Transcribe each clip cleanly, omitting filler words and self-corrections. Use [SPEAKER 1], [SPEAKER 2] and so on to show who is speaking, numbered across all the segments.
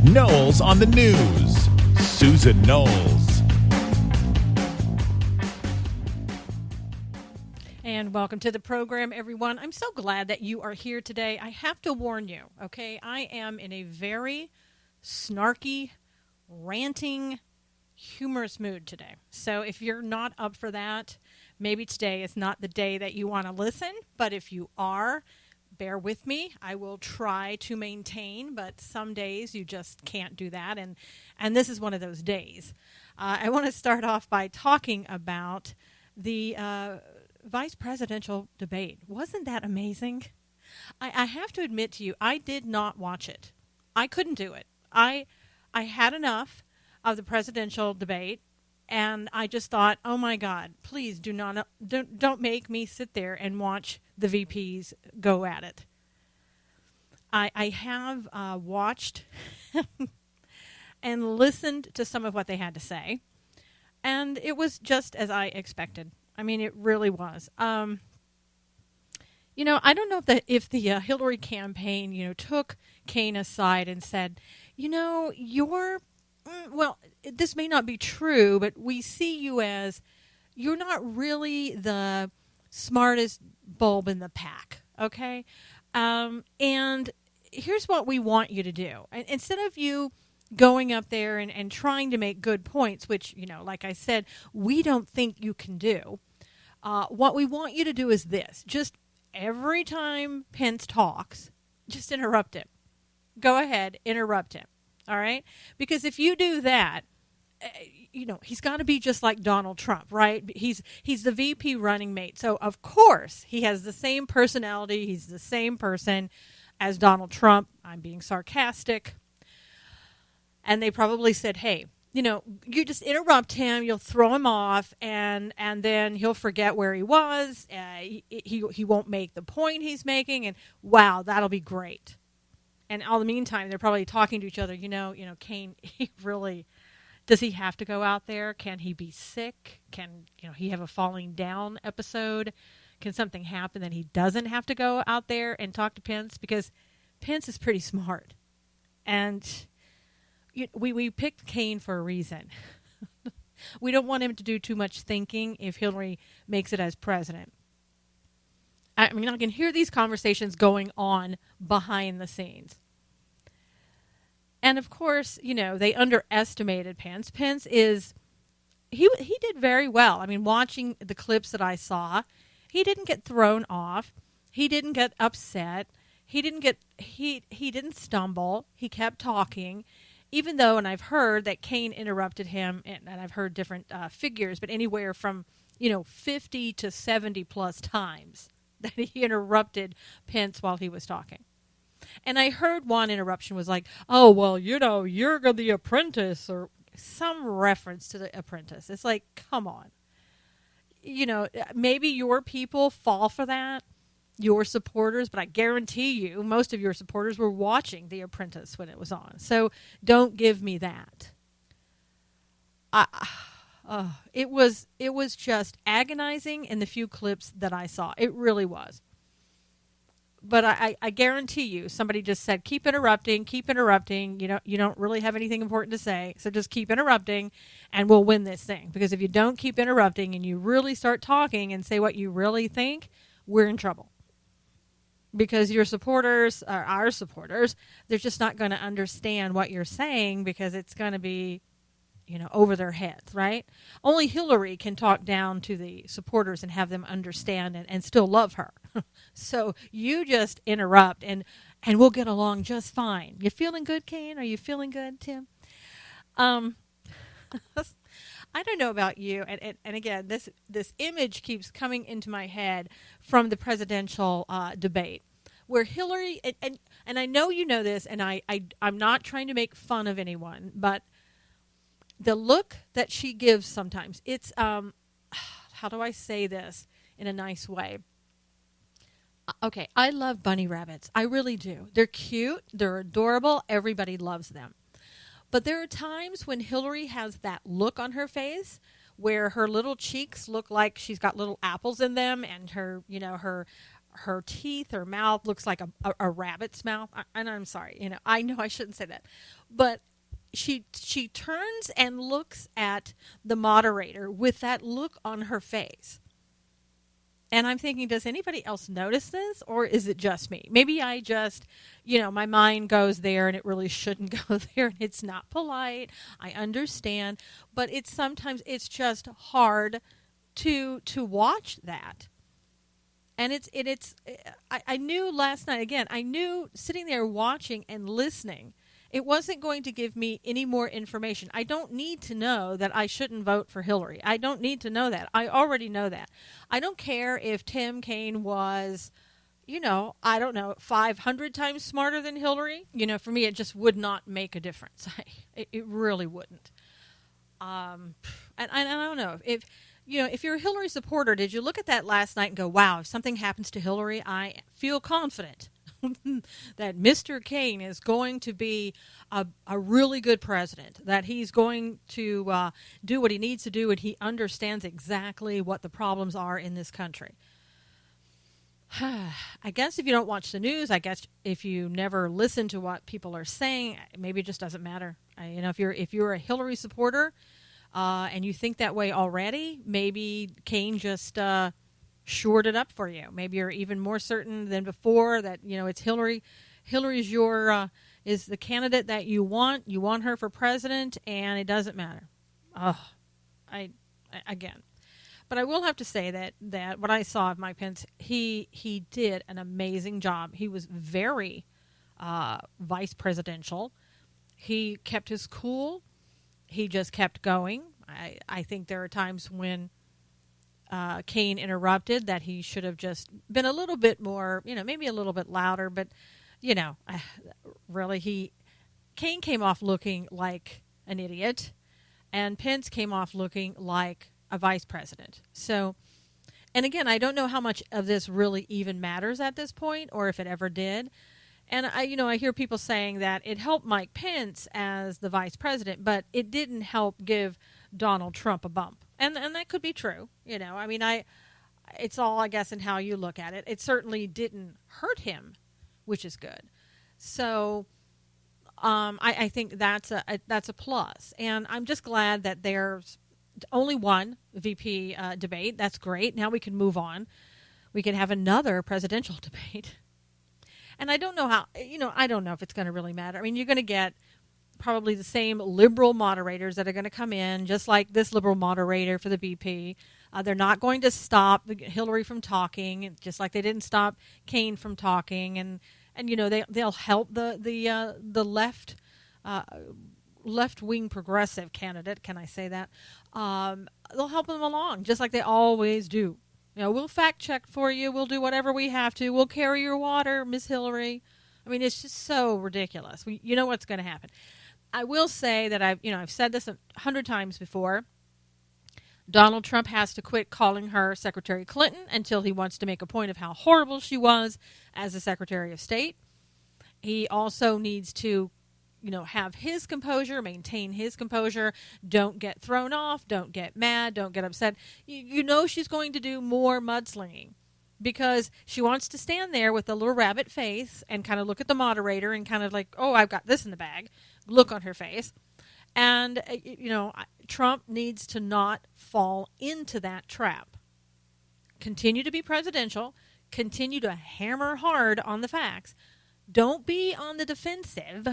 [SPEAKER 1] Knowles on the news. Susan Knowles.
[SPEAKER 2] And welcome to the program, everyone. I'm so glad that you are here today. I have to warn you, okay? I am in a very snarky, ranting, humorous mood today. So if you're not up for that, maybe today is not the day that you want to listen. But if you are, bear with me. I will try to maintain, but some days you just can't do that. And this is one of those days. I want to start off by talking about the vice presidential debate. Wasn't that amazing? I have to admit to you, I did not watch it. I couldn't do it. I had enough of the presidential debate, and I just thought, oh my God, please don't make me sit there and watch the VPs go at it. I have watched and listened to some of what they had to say, and it was just as I expected. I mean, it really was. I don't know if the Hillary campaign, took Kaine aside and said, this may not be true, but we see you as you're not really the smartest bulb in the pack, okay? And here's what we want you to do. Instead of you going up there and trying to make good points, which, like I said, we don't think you can do, what we want you to do is this. Just every time Pence talks, just interrupt him. Go ahead, interrupt him. All right? Because if you do that, he's got to be just like Donald Trump, right? He's the VP running mate. So, of course, he has the same personality. He's the same person as Donald Trump. I'm being sarcastic. And they probably said, hey, you just interrupt him, you'll throw him off, and then he'll forget where he was. He won't make the point he's making, and wow, that'll be great. And all the meantime, they're probably talking to each other. Kaine, does he have to go out there? Can he be sick? Can he have a falling down episode? Can something happen that he doesn't have to go out there and talk to Pence? Because Pence is pretty smart, and we picked Kaine for a reason. We don't want him to do too much thinking if Hillary makes it as president. I can hear these conversations going on behind the scenes. And of course, they underestimated Pence. Pence he did very well. Watching the clips that I saw, he didn't get thrown off. He didn't get upset. He didn't stumble. He kept talking. Even though, and I've heard that Kaine interrupted him, and I've heard different figures, but anywhere from 50 to 70 plus times that he interrupted Pence while he was talking. And I heard one interruption was like, oh, well, you're the apprentice, or some reference to The Apprentice. It's like, come on. Maybe your people fall for that, your supporters, but I guarantee you most of your supporters were watching The Apprentice when it was on. So don't give me that. It was just agonizing in the few clips that I saw. It really was. But I guarantee you, somebody just said, keep interrupting. You don't really have anything important to say, so just keep interrupting, and we'll win this thing. Because if you don't keep interrupting and you really start talking and say what you really think, we're in trouble. Because your supporters, or our supporters, they're just not going to understand what you're saying because it's going to be, over their heads, right? Only Hillary can talk down to the supporters and have them understand and still love her. So you just interrupt and we'll get along just fine. You feeling good, Kaine? Are you feeling good, Tim? I don't know about you, and again, this image keeps coming into my head from the presidential debate, where Hillary, and I know you know this, and I'm not trying to make fun of anyone, but the look that she gives sometimes, it's, how do I say this in a nice way? Okay, I love bunny rabbits. I really do. They're cute. They're adorable. Everybody loves them. But there are times when Hillary has that look on her face where her little cheeks look like she's got little apples in them, and her her teeth, her mouth looks like a rabbit's mouth. And I'm sorry, I know I shouldn't say that, but she turns and looks at the moderator with that look on her face. And I'm thinking, does anybody else notice this, or is it just me? Maybe I just, my mind goes there and it really shouldn't go there, and it's not polite. I understand, but sometimes it's just hard to watch that. And I knew last night, again, I knew sitting there watching and listening, it wasn't going to give me any more information. I don't need to know that I shouldn't vote for Hillary. I don't need to know that. I already know that. I don't care if Tim Kaine was, I don't know, 500 times smarter than Hillary. For me, it just would not make a difference. It really wouldn't. And I don't know. If you're a Hillary supporter, did you look at that last night and go, wow, if something happens to Hillary, I feel confident that Mr. Kaine is going to be a really good president, that he's going to do what he needs to do, and he understands exactly what the problems are in this country. I guess if you don't watch the news, I guess if you never listen to what people are saying, maybe it just doesn't matter. If you're a Hillary supporter and you think that way already, maybe Kaine just shored it up for you. Maybe you're even more certain than before that it's Hillary. Hillary's is the candidate that you want. You want her for president, and it doesn't matter. Again. But I will have to say that what I saw of Mike Pence, he did an amazing job. He was very vice presidential. He kept his cool. He just kept going. I think there are times when Kaine interrupted that he should have just been a little bit more, maybe a little bit louder. But, really, Kaine came off looking like an idiot, and Pence came off looking like a vice president. So, and again, I don't know how much of this really even matters at this point, or if it ever did. And I hear people saying that it helped Mike Pence as the vice president, but it didn't help give Donald Trump a bump. And that could be true. It's all, I guess, in how you look at it. It certainly didn't hurt him, which is good. So I think that's a plus. And I'm just glad that there's only one VP debate. That's great. Now we can move on. We can have another presidential debate. And I don't know how, I don't know if it's going to really matter. I mean, you're going to get probably the same liberal moderators that are going to come in, just like this liberal moderator for the BP. They're not going to stop Hillary from talking, just like they didn't stop Kaine from talking. And they'll help the left-wing progressive candidate. Can I say that? They'll help them along, just like they always do. We'll fact check for you. We'll do whatever we have to. We'll carry your water, Miss Hillary. I mean, it's just so ridiculous. You know what's going to happen. I will say that I've said this 100 times before. Donald Trump has to quit calling her Secretary Clinton until he wants to make a point of how horrible she was as a Secretary of State. He also needs to have his composure, maintain his composure. Don't get thrown off. Don't get mad. Don't get upset. She's going to do more mudslinging because she wants to stand there with a little rabbit face and kind of look at the moderator and kind of like, oh, I've got this in the bag, look on her face. And, Trump needs to not fall into that trap. Continue to be presidential. Continue to hammer hard on the facts. Don't be on the defensive.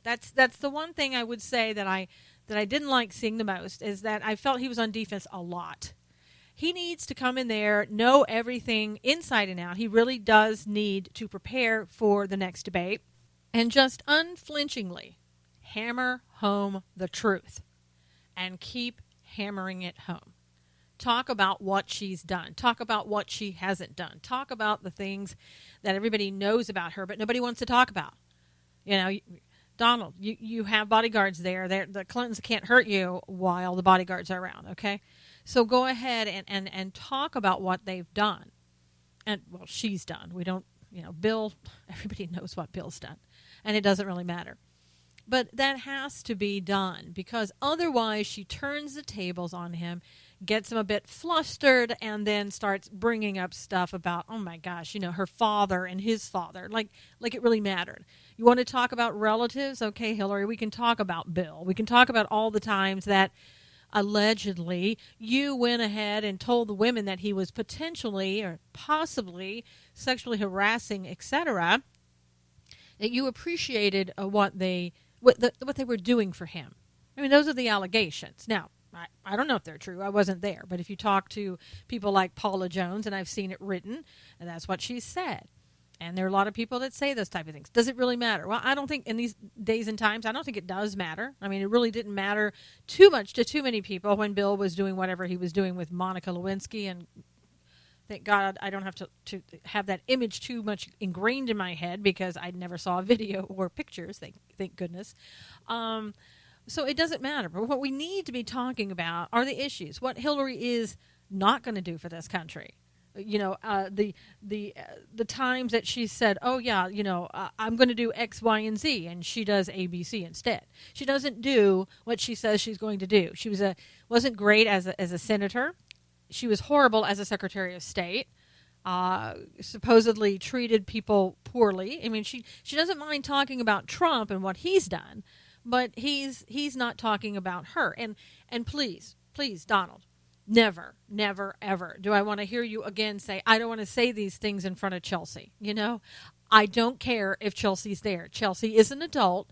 [SPEAKER 2] That's the one thing I would say that I didn't like seeing the most, is that I felt he was on defense a lot. He needs to come in there, know everything inside and out. He really does need to prepare for the next debate and just unflinchingly hammer home the truth and keep hammering it home. Talk about what she's done. Talk about what she hasn't done. Talk about the things that everybody knows about her, but nobody wants to talk about. Donald, you have bodyguards there. The Clintons can't hurt you while the bodyguards are around, okay? So go ahead and talk about what they've done. And, well, she's done. We don't, Bill, everybody knows what Bill's done. And it doesn't really matter. But that has to be done because otherwise she turns the tables on him. gets him a bit flustered, and then starts bringing up stuff about, oh my gosh, her father and his father, like it really mattered. You want to talk about relatives? Okay, Hillary, we can talk about Bill. We can talk about all the times that allegedly you went ahead and told the women that he was potentially or possibly sexually harassing, etc., that you appreciated what they were doing for him. I mean, those are the allegations. Now, I don't know if they're true. I wasn't there. But if you talk to people like Paula Jones, and I've seen it written, and that's what she said. And there are a lot of people that say those type of things. Does it really matter? Well, I don't think in these days and times, I don't think it does matter. I mean, it really didn't matter too much to too many people when Bill was doing whatever he was doing with Monica Lewinsky. And thank God I don't have to have that image too much ingrained in my head because I never saw a video or pictures, thank goodness. So it doesn't matter. But what we need to be talking about are the issues. What Hillary is not going to do for this country. The times that she said, oh, yeah, I'm going to do X, Y, and Z, and she does A, B, C instead. She doesn't do what she says she's going to do. She wasn't great as a senator. She was horrible as a Secretary of State. Supposedly treated people poorly. I mean, she doesn't mind talking about Trump and what he's done, but he's not talking about her. And please, Donald, never, ever do I want to hear you again say, I don't want to say these things in front of Chelsea. I don't care if Chelsea's there. Chelsea is an adult,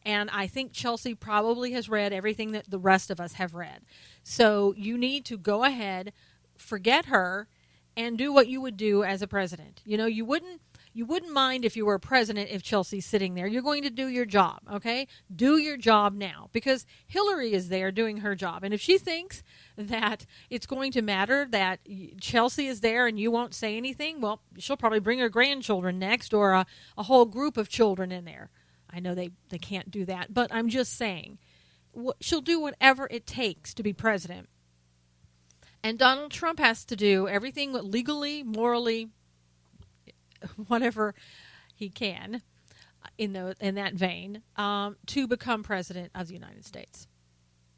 [SPEAKER 2] and I think Chelsea probably has read everything that the rest of us have read. So you need to go ahead, forget her, and do what you would do as a president. You wouldn't mind if you were a president if Chelsea's sitting there. You're going to do your job, okay? Do your job now, because Hillary is there doing her job. And if she thinks that it's going to matter that Chelsea is there and you won't say anything, well, she'll probably bring her grandchildren next, or a whole group of children in there. I know they can't do that, but I'm just saying she'll do whatever it takes to be president. And Donald Trump has to do everything legally, morally, whatever he can in that vein to become president of the United States.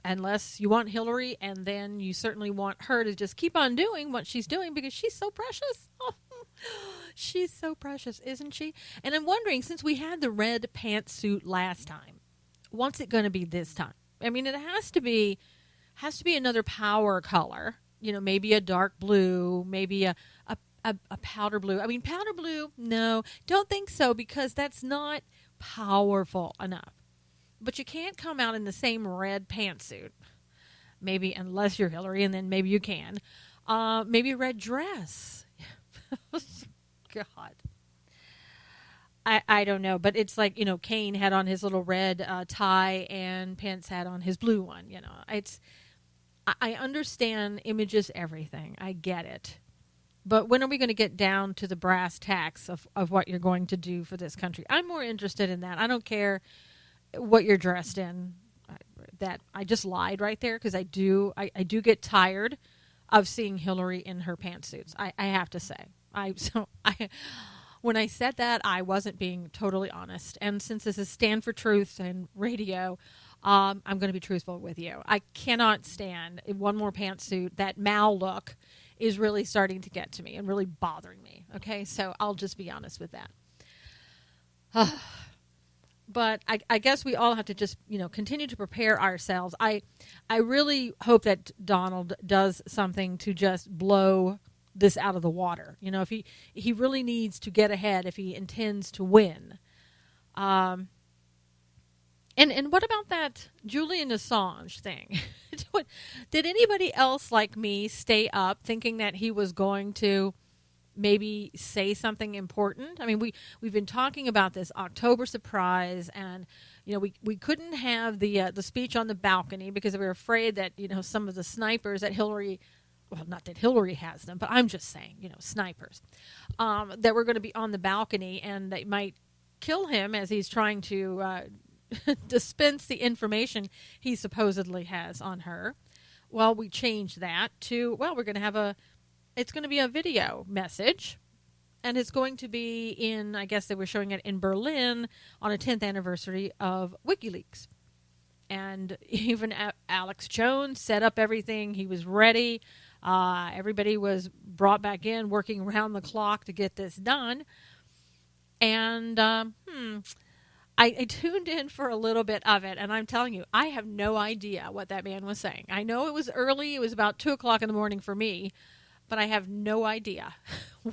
[SPEAKER 2] Unless you want Hillary, and then you certainly want her to just keep on doing what she's doing because she's so precious. She's so precious, isn't she? And I'm wondering, since we had the red pantsuit last time, what's it going to be this time? I mean, it has to be another power color. Maybe a dark blue, maybe a powder blue. I mean, powder blue, no, don't think so, because that's not powerful enough. But you can't come out in the same red pantsuit. Maybe, unless you're Hillary, and then maybe you can. Maybe a red dress. God. I don't know, but it's like, Kane had on his little red tie and Pence had on his blue one. I understand image is everything. I get it. But when are we going to get down to the brass tacks of what you're going to do for this country? I'm more interested in that. I don't care what you're dressed in. That I just lied right there, because I do get tired of seeing Hillary in her pantsuits. I have to say. When I said that, I wasn't being totally honest. And since this is Stand for Truth and radio, I'm going to be truthful with you. I cannot stand one more pantsuit. That Mal look is really starting to get to me and really bothering me. Okay, so I'll just be honest with that. But I guess we all have to just, continue to prepare ourselves. I really hope that Donald does something to just blow this out of the water. If he really needs to get ahead, if he intends to win. And what about that Julian Assange thing? Did anybody else like me stay up thinking that he was going to maybe say something important? I mean, we've been talking about this October surprise, and we couldn't have the speech on the balcony because we were afraid that some of the snipers that Hillary, well, not that Hillary has them, but I'm just saying, snipers that were going to be on the balcony, and they might kill him as he's trying to dispense the information he supposedly has on her. Well, we changed that to, we're going to have it's going to be a video message, and it's going to be I guess they were showing it in Berlin on a 10th anniversary of WikiLeaks. And even Alex Jones set up everything. He was ready. Everybody was brought back in, working around the clock to get this done. And I tuned in for a little bit of it, and I'm telling you, I have no idea what that man was saying. I know it was early. It was about 2 o'clock in the morning for me, but I have no idea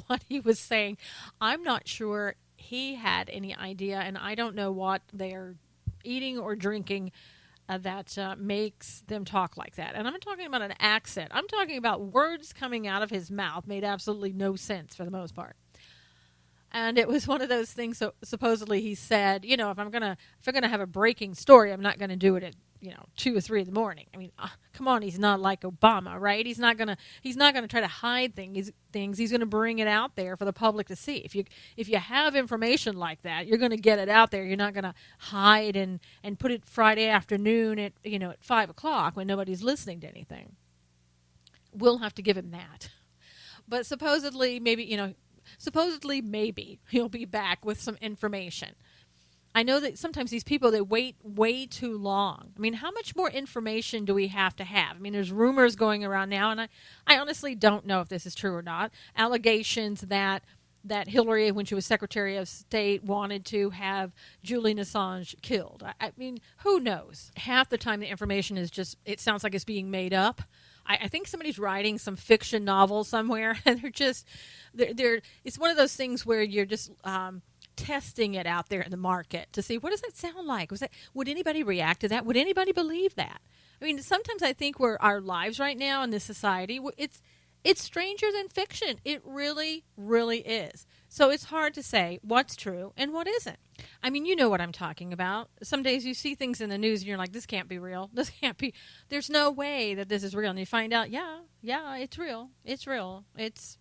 [SPEAKER 2] what he was saying. I'm not sure he had any idea, and I don't know what they're eating or drinking that makes them talk like that. And I'm not talking about an accent. I'm talking about words coming out of his mouth made absolutely no sense for the most part. And it was one of those things. So supposedly he said, if I'm gonna have a breaking story, I'm not gonna do it at 2 or 3 in the morning. I mean, come on, he's not like Obama, right? He's not gonna try to hide things. He's gonna bring it out there for the public to see. If you have information like that, you're gonna get it out there. You're not gonna hide and put it Friday afternoon at 5 o'clock when nobody's listening to anything. We'll have to give him that. But supposedly maybe he'll be back with some information. I know that sometimes these people, they wait way too long. I mean, how much more information do we have to have? I mean, there's rumors going around now, and I honestly don't know if this is true or not. Allegations that Hillary, when she was Secretary of State, wanted to have Julian Assange killed. I mean, who knows? Half the time the information is just, it sounds like it's being made up. I think somebody's writing some fiction novel somewhere, and it's one of those things where you're just testing it out there in the market to see, what does that sound like? Would anybody react to that? Would anybody believe that? I mean, sometimes I think our lives right now in this society, it's stranger than fiction. It really, really is. So it's hard to say what's true and what isn't. I mean, you know what I'm talking about. Some days you see things in the news and you're like, this can't be real. This can't be. There's no way that this is real. And you find out, yeah, it's real. It's real. It's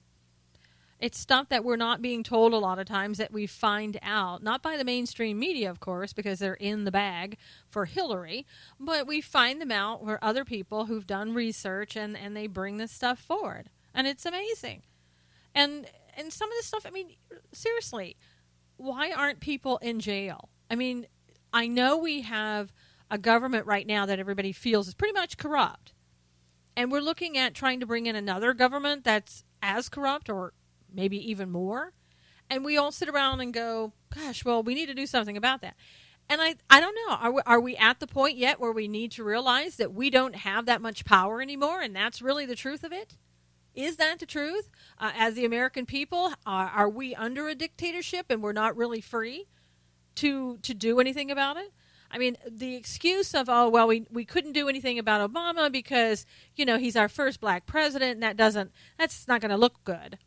[SPEAKER 2] stuff that we're not being told a lot of times that we find out, not by the mainstream media, of course, because they're in the bag for Hillary, but we find them out where other people who've done research and they bring this stuff forward. And it's amazing. And some of this stuff, I mean, seriously, why aren't people in jail? I mean, I know we have a government right now that everybody feels is pretty much corrupt. And we're looking at trying to bring in another government that's as corrupt or maybe even more. And we all sit around and go, gosh, well, we need to do something about that. And I don't know. Are we at the point yet where we need to realize that we don't have that much power anymore, and that's really the truth of it? Is that the truth? As the American people, are we under a dictatorship and we're not really free to do anything about it? I mean, the excuse of, we couldn't do anything about Obama because, he's our first black president, and that's not going to look good.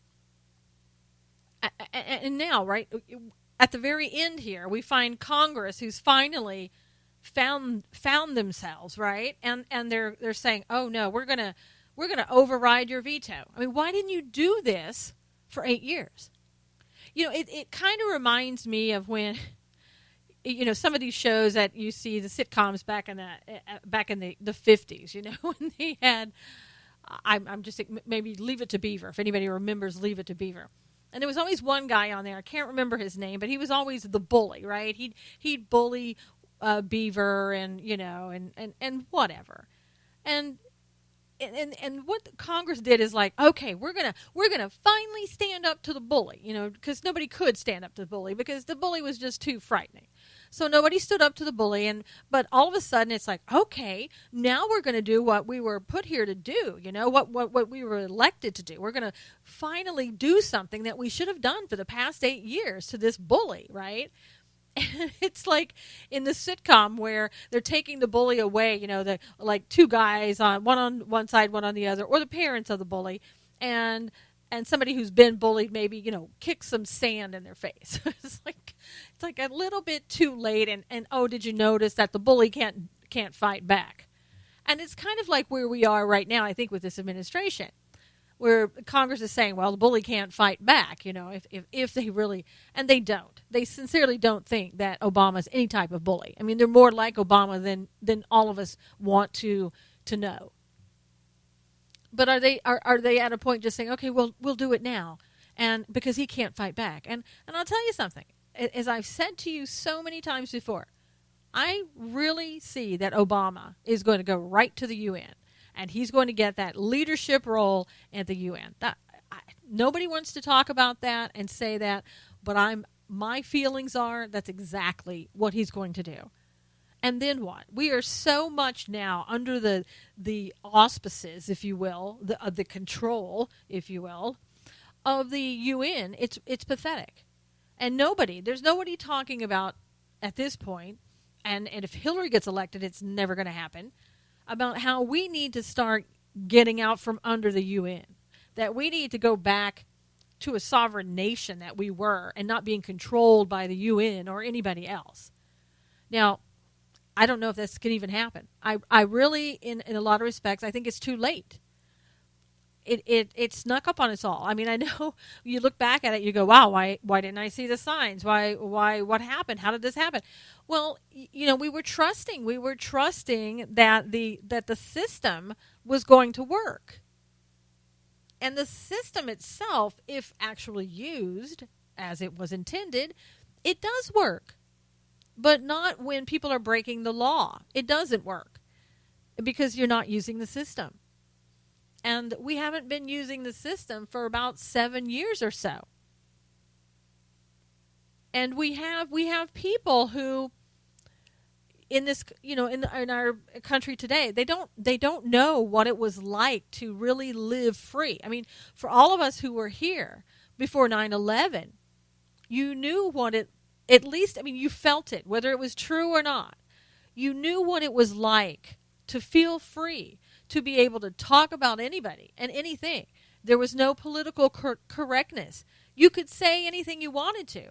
[SPEAKER 2] And now, right, at the very end here, we find Congress who's finally found themselves, right? And they're saying, oh no, we're gonna override your veto. I mean, why didn't you do this for 8 years? It kind of reminds me of when, some of these shows that you see, the sitcoms back in the 50s, when they had, I'm just maybe Leave It to Beaver, if anybody remembers Leave It to Beaver. And there was always one guy on there, I can't remember his name, but he was always the bully, right? He'd bully Beaver and and whatever. And what Congress did is like, okay, we're gonna finally stand up to the bully, because nobody could stand up to the bully because the bully was just too frightening. So nobody stood up to the bully, but all of a sudden it's like, okay, now we're going to do what we were put here to do, what we were elected to do. We're going to finally do something that we should have done for the past 8 years to this bully, right? And it's like in the sitcom where they're taking the bully away, like two guys, one on one side, one on the other, or the parents of the bully, and somebody who's been bullied maybe, kicks some sand in their face. It's like a little bit too late, and oh, did you notice that the bully can't fight back? And it's kind of like where we are right now, I think, with this administration, where Congress is saying, well, the bully can't fight back, if they really, and they don't. They sincerely don't think that Obama's any type of bully. I mean, they're more like Obama than all of us want to know. But are they at a point just saying, okay, we'll do it now, and because he can't fight back? And I'll tell you something, as I've said to you so many times before, I really see that Obama is going to go right to the UN, and he's going to get that leadership role at the UN. Nobody wants to talk about that and say that, but my feelings are that's exactly what he's going to do. And then what? We are so much now under the auspices, if you will, the control, if you will, of the UN. It's pathetic. And there's nobody talking about at this point, and if Hillary gets elected, it's never going to happen, about how we need to start getting out from under the UN, that we need to go back to a sovereign nation that we were and not being controlled by the UN or anybody else. Now, I don't know if this can even happen. I really, in a lot of respects, I think it's too late. It snuck up on us all. I mean, I know you look back at it, you go, wow, why didn't I see the signs? Why, what happened? How did this happen? Well, we were trusting that the system was going to work. And the system itself, if actually used as it was intended, it does work. But not when people are breaking the law. It doesn't work because you're not using the system. And we haven't been using the system for about 7 years or so. And we have people who in this, in our country today, they don't know what it was like to really live free. I mean, for all of us who were here before 9/11, you knew what it, at least, I mean, you felt it, whether it was true or not. You knew what it was like to feel free, to be able to talk about anybody and anything. There was no political correctness. You could say anything you wanted to.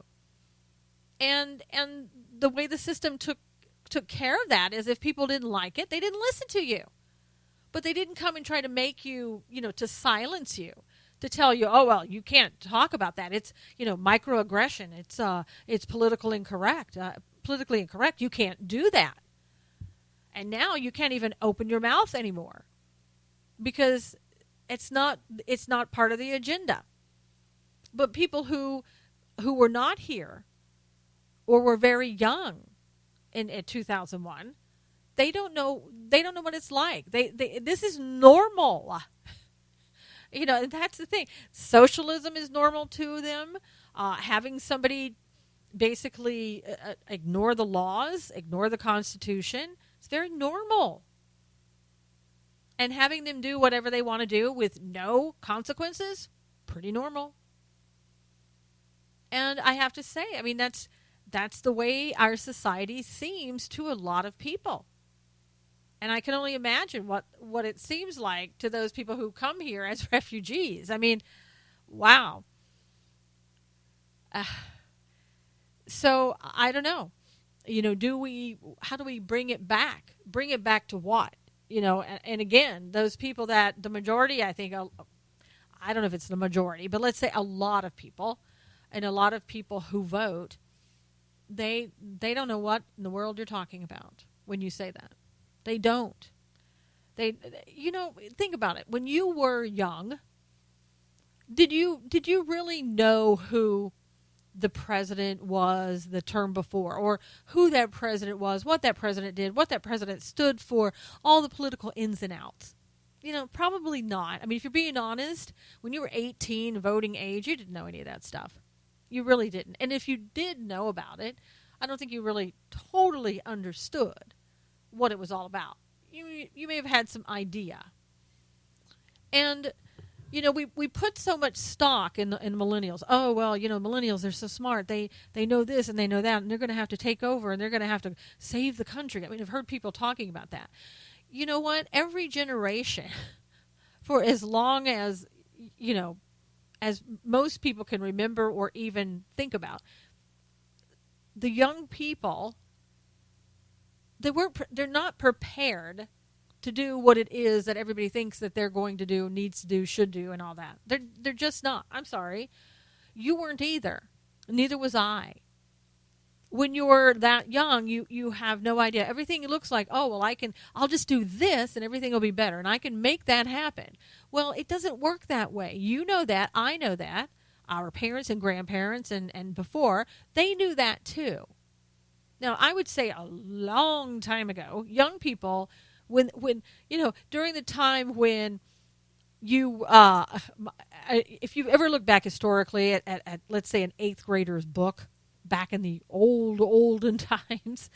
[SPEAKER 2] And the way the system took care of that is if people didn't like it, they didn't listen to you. But they didn't come and try to make you, to silence you, to tell you, oh, well, you can't talk about that. It's, microaggression. It's politically incorrect. You can't do that. And now you can't even open your mouth anymore because it's not part of the agenda. But people who were not here or were very young in 2001, they don't know what it's like. This is normal. And that's the thing. Socialism is normal to them. Having somebody basically ignore the laws, ignore the Constitution, it's very normal. And having them do whatever they want to do with no consequences, pretty normal. And I have to say, I mean, that's the way our society seems to a lot of people. And I can only imagine what it seems like to those people who come here as refugees. I mean, wow. So I don't know. How do we bring it back? Bring it back to what? And again, those people that the majority, I think, I don't know if it's the majority, but let's say a lot of people, and a lot of people who vote, they don't know what in the world you're talking about when you say that. They don't. Think about it. When you were young, did you really know who the president was the term before, or who that president was, what that president did, what that president stood for, all the political ins and outs? Probably not. I mean, if you're being honest, when you were 18, voting age, you didn't know any of that stuff. You really didn't. And if you did know about it, I don't think you really totally understood what it was all about. You may have had some idea. And we put so much stock in millennials. Oh, well, millennials, they're so smart. They know this and they know that, and they're going to have to take over, and they're going to have to save the country. I mean, I've heard people talking about that. You know what? Every generation, for as long as, as most people can remember or even think about, the young people, they're not prepared to do what it is that everybody thinks that they're going to do, needs to do, should do, and all that. They're just not. I'm sorry. You weren't either. Neither was I. When you're that young, you have no idea. Everything looks like, oh, well, I'll just do this and everything will be better, and I can make that happen. Well, it doesn't work that way. You know that. I know that. Our parents and grandparents and before, they knew that too. Now, I would say a long time ago, young people, when during the time when you, if you've ever looked back historically at let's say, an 8th grader's book back in the olden times,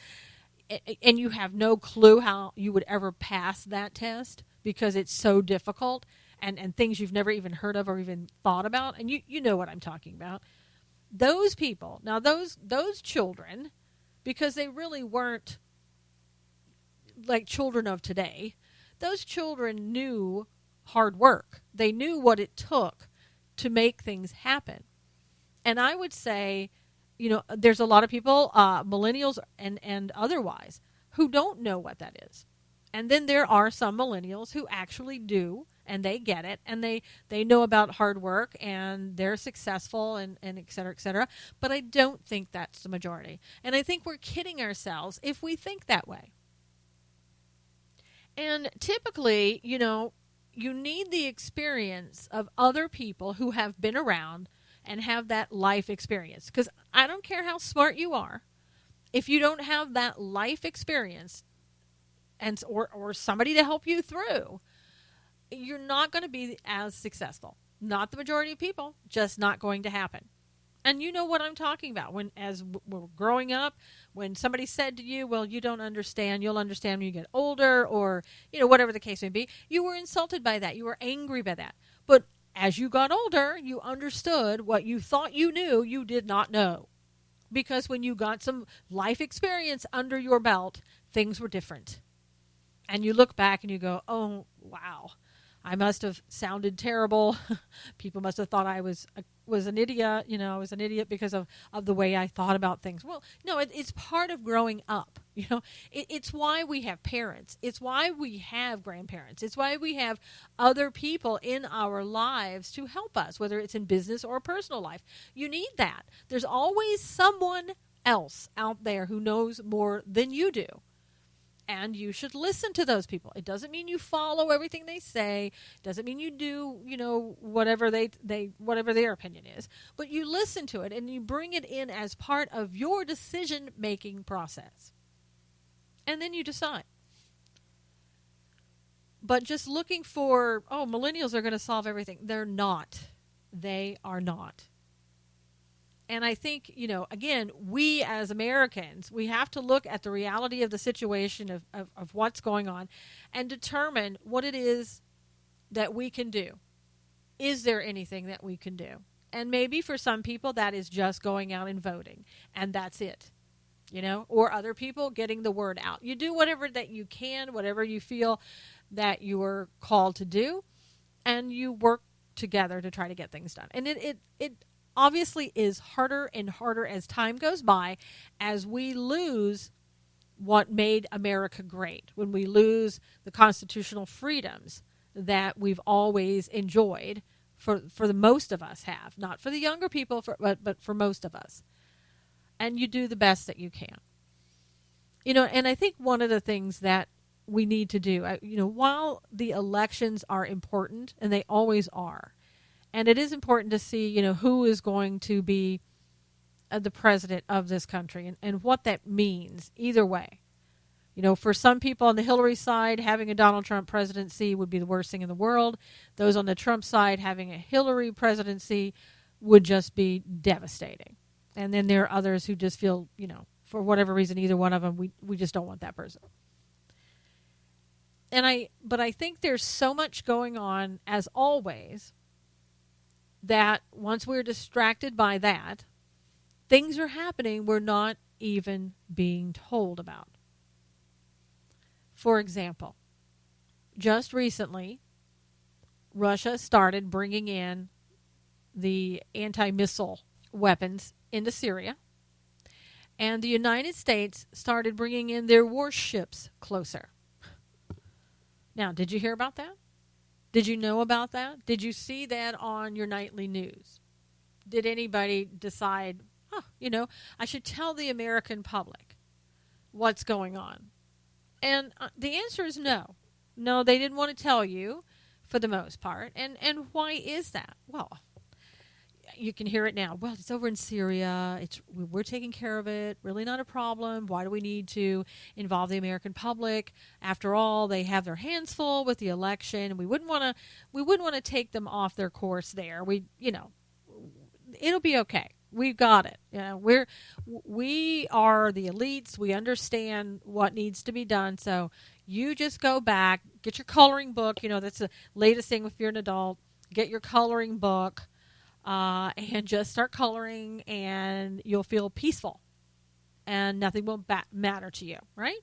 [SPEAKER 2] and you have no clue how you would ever pass that test because it's so difficult and things you've never even heard of or even thought about, and you know what I'm talking about. Those people, now those children, because they really weren't like children of today, those children knew hard work. They knew what it took to make things happen. And I would say, there's a lot of people, millennials and otherwise, who don't know what that is. And then there are some millennials who actually do, and they get it, and they know about hard work, and they're successful, and et cetera, et cetera. But I don't think that's the majority. And I think we're kidding ourselves if we think that way. And typically, you need the experience of other people who have been around and have that life experience. Because I don't care how smart you are, if you don't have that life experience or somebody to help you through, you're not going to be as successful. Not the majority of people, just not going to happen. And you know what I'm talking about. As we're growing up, when somebody said to you, well, you don't understand, you'll understand when you get older, or, whatever the case may be, you were insulted by that. You were angry by that. But as you got older, you understood what you thought you knew, you did not know. Because when you got some life experience under your belt, things were different. And you look back and you go, oh, wow, I must have sounded terrible. People must have thought I was an idiot. I was an idiot because of the way I thought about things. Well, no, it's part of growing up. It's why we have parents. It's why we have grandparents. It's why we have other people in our lives to help us, whether it's in business or personal life. You need that. There's always someone else out there who knows more than you do. And you should listen to those people. It doesn't mean you follow everything they say. It doesn't mean you do, whatever whatever their opinion is. But you listen to it and you bring it in as part of your decision-making process. And then you decide. But just looking for, millennials are going to solve everything. They're not. They are not. And I think, again, we as Americans, we have to look at the reality of the situation of what's going on and determine what it is that we can do. Is there anything that we can do? And maybe for some people that is just going out and voting, and that's it. Or other people getting the word out. You do whatever that you can, whatever you feel that you are called to do, and you work together to try to get things done. And it obviously is harder and harder as time goes by, as we lose what made America great, when we lose the constitutional freedoms that we've always enjoyed, for the most of us have, not for the younger people, but for most of us. And you do the best that you can. And I think one of the things that we need to do, while the elections are important, and they always are, and it is important to see, who is going to be the president of this country and what that means either way. For some people on the Hillary side, having a Donald Trump presidency would be the worst thing in the world. Those on the Trump side, having a Hillary presidency would just be devastating. And then there are others who just feel, for whatever reason, either one of them, we just don't want that person. But I think there's so much going on, as always, that once we're distracted by that, things are happening we're not even being told about. For example, just recently, Russia started bringing in the anti-missile weapons into Syria, and the United States started bringing in their warships closer. Now, did you hear about that? Did you know about that? Did you see that on your nightly news? Did anybody decide, I should tell the American public what's going on? And the answer is no. No, they didn't want to tell you for the most part. And why is that? Well, you can hear it now. Well, it's over in Syria. We're taking care of it. Really not a problem. Why do we need to involve the American public? After all, they have their hands full with the election. We wouldn't want to take them off their course there. It'll be okay. We've got it. We are the elites. We understand what needs to be done. So you just go back, get your coloring book. That's the latest thing if you're an adult. Get your coloring book and just start coloring, and you'll feel peaceful, and nothing will matter to you, right?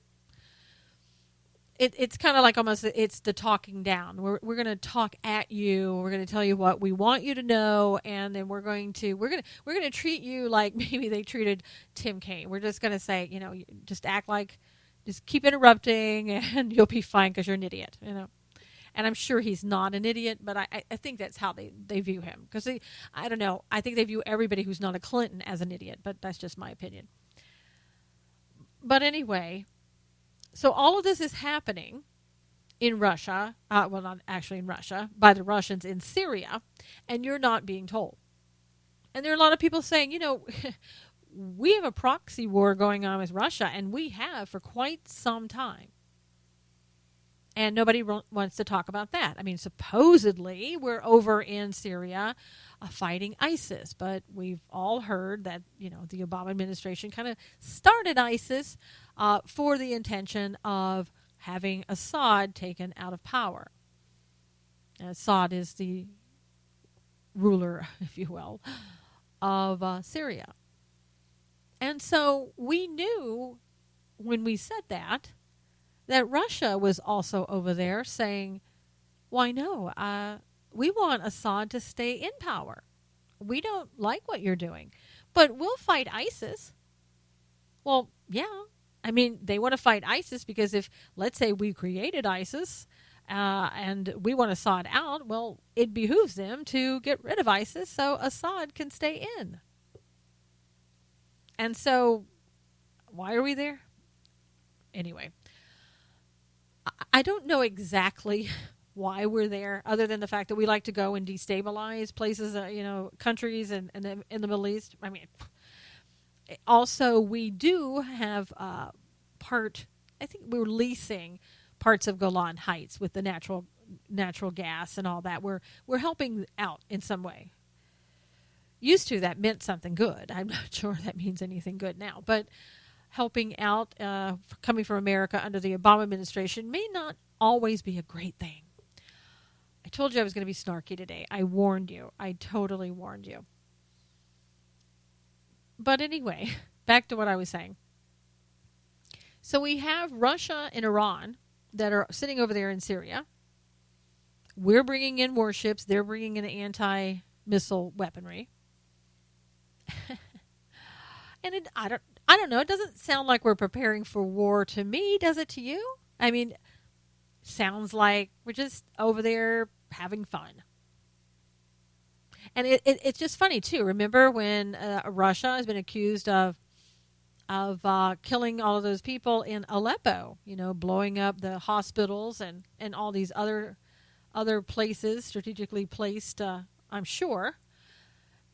[SPEAKER 2] It's kind of like almost it's the talking down. We're going to talk at you. We're going to tell you what we want you to know, and then we're going to treat you like maybe they treated Tim Kaine. We're just going to say, just act like, just keep interrupting, and you'll be fine because you're an idiot, And I'm sure he's not an idiot, but I think that's how they view him. Because I don't know. I think they view everybody who's not a Clinton as an idiot, but that's just my opinion. But anyway, so all of this is happening in Russia, well, not actually in Russia, by the Russians in Syria, and you're not being told. And there are a lot of people saying, we have a proxy war going on with Russia, and we have for quite some time. And nobody wants to talk about that. I mean, supposedly we're over in Syria fighting ISIS, but we've all heard that, the Obama administration kind of started ISIS for the intention of having Assad taken out of power. Assad is the ruler, if you will, of Syria. And so we knew when we said that Russia was also over there saying, why no, we want Assad to stay in power. We don't like what you're doing, but we'll fight ISIS. Well, yeah. I mean, they want to fight ISIS because if, let's say, we created ISIS and we want Assad out, well, it behooves them to get rid of ISIS so Assad can stay in. And so, why are we there? Anyway, I don't know exactly why we're there, other than the fact that we like to go and destabilize places, countries in the Middle East. I mean, also we do have I think we're leasing parts of Golan Heights with the natural gas and all that. We're helping out in some way. Used to, that meant something good. I'm not sure that means anything good now, but helping out, coming from America under the Obama administration, may not always be a great thing. I told you I was going to be snarky today. I warned you. I totally warned you. But anyway, back to what I was saying. So we have Russia and Iran that are sitting over there in Syria. We're bringing in warships. They're bringing in anti-missile weaponry. And I don't know. It doesn't sound like we're preparing for war to me, does it to you? I mean, sounds like we're just over there having fun. And it's just funny too. Remember when Russia has been accused of killing all of those people in Aleppo? Blowing up the hospitals and all these other places strategically placed. I'm sure.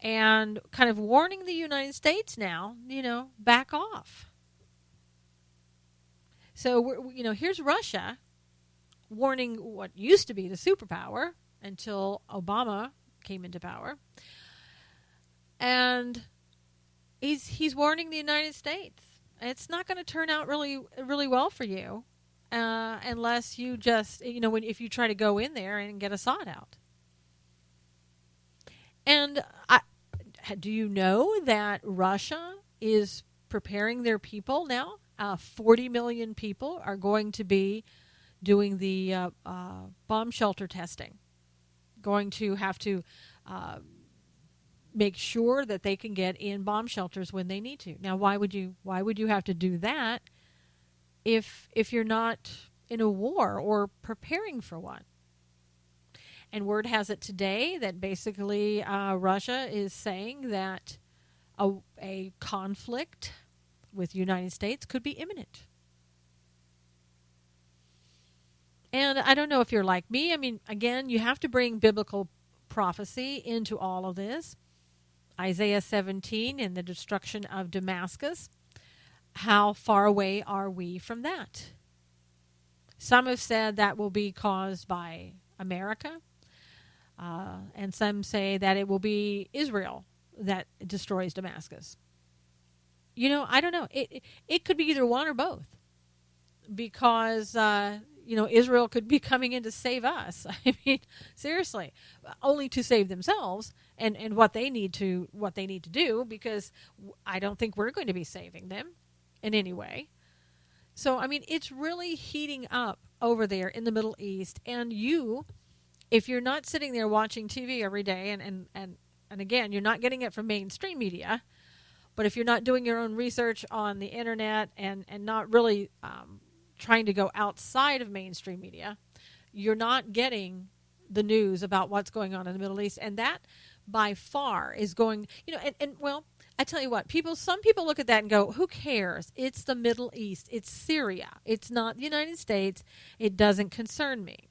[SPEAKER 2] And kind of warning the United States now, back off. So, here's Russia warning what used to be the superpower until Obama came into power. And he's warning the United States. It's not going to turn out really, really well for you unless you just, if you try to go in there and get Assad out. And do you know that Russia is preparing their people now? 40 million people are going to be doing the bomb shelter testing. Going to have to make sure that they can get in bomb shelters when they need to. Now, why would you have to do that if you're not in a war or preparing for one? And word has it today that basically Russia is saying that a conflict with the United States could be imminent. And I don't know if you're like me. I mean, again, you have to bring biblical prophecy into all of this. Isaiah 17 and the destruction of Damascus. How far away are we from that? Some have said that will be caused by America, and some say that it will be Israel that destroys Damascus. I don't know. It could be either one or both, because Israel could be coming in to save us. I mean, seriously, only to save themselves and what they need to do, because I don't think we're going to be saving them in any way. So, I mean, it's really heating up over there in the Middle East. And if you're not sitting there watching TV every day, and again, you're not getting it from mainstream media, but if you're not doing your own research on the internet and not really trying to go outside of mainstream media, you're not getting the news about what's going on in the Middle East. And that, by far, is going, well, I tell you what, some people look at that and go, who cares? It's the Middle East. It's Syria. It's not the United States. It doesn't concern me.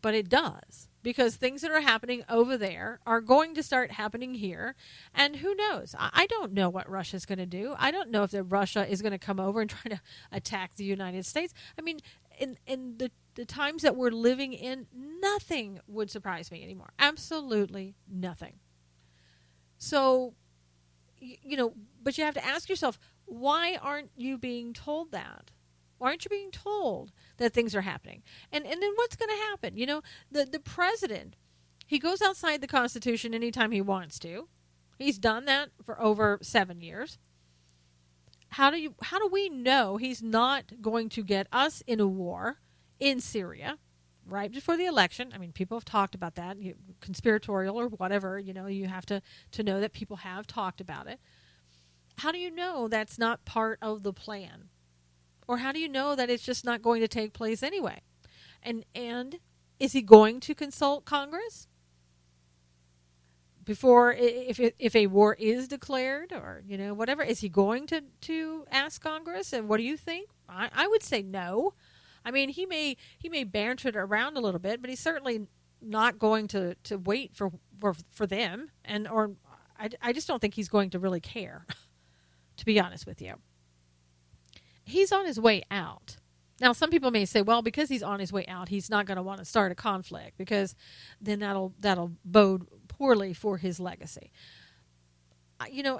[SPEAKER 2] But it does, because things that are happening over there are going to start happening here. And who knows? I don't know what Russia's going to do. I don't know if Russia is going to come over and try to attack the United States. I mean, in the times that we're living in, nothing would surprise me anymore. Absolutely nothing. So, but you have to ask yourself, why aren't you being told that? Why aren't you being told that things are happening? And then what's going to happen? The president, he goes outside the Constitution anytime he wants to. He's done that for over 7 years. How do we know he's not going to get us in a war in Syria right before the election? I mean, people have talked about that, conspiratorial or whatever. You have to know that people have talked about it. How do you know that's not part of the plan? Or how do you know that it's just not going to take place anyway? And is he going to consult Congress before, if a war is declared, or whatever? Is he going to ask Congress? And what do you think? I would say no. I mean, he may banter it around a little bit, but he's certainly not going to wait for them. I just don't think he's going to really care, to be honest with you. He's on his way out. Now, some people may say, well, because he's on his way out, he's not going to want to start a conflict, because then that'll bode poorly for his legacy.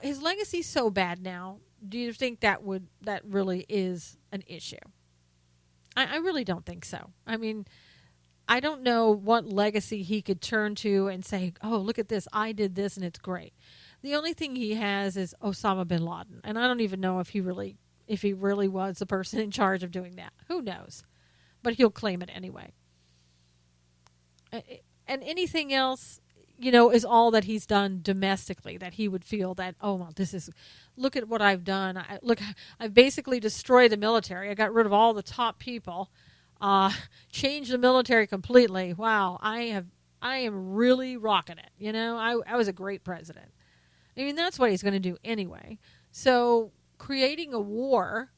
[SPEAKER 2] His legacy's so bad now. Do you think that really is an issue? I really don't think so. I mean, I don't know what legacy he could turn to and say, oh, look at this, I did this and it's great. The only thing he has is Osama bin Laden, and I don't even know if he really was the person in charge of doing that. Who knows? But he'll claim it anyway. And anything else, is all that he's done domestically, that he would feel that, oh, well, look at what I've done. I've basically destroyed the military. I got rid of all the top people, changed the military completely. Wow, I am really rocking it. I was a great president. I mean, that's what he's going to do anyway. So creating a war,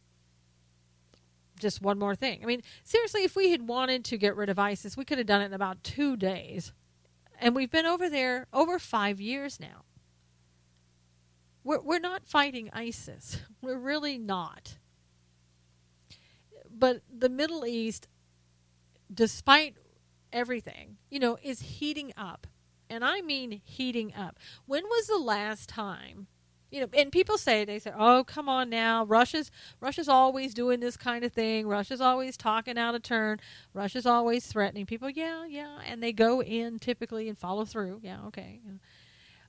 [SPEAKER 2] just one more thing. I mean, seriously, if we had wanted to get rid of ISIS, we could have done it in about 2 days. And we've been over there over 5 years now. We're not fighting ISIS. We're really not. But the Middle East, despite everything, is heating up. And I mean heating up. When was the last time? And people say, oh, come on now. Russia's always doing this kind of thing. Russia's always talking out of turn. Russia's always threatening people. Yeah. And they go in typically and follow through. Yeah, okay. Yeah.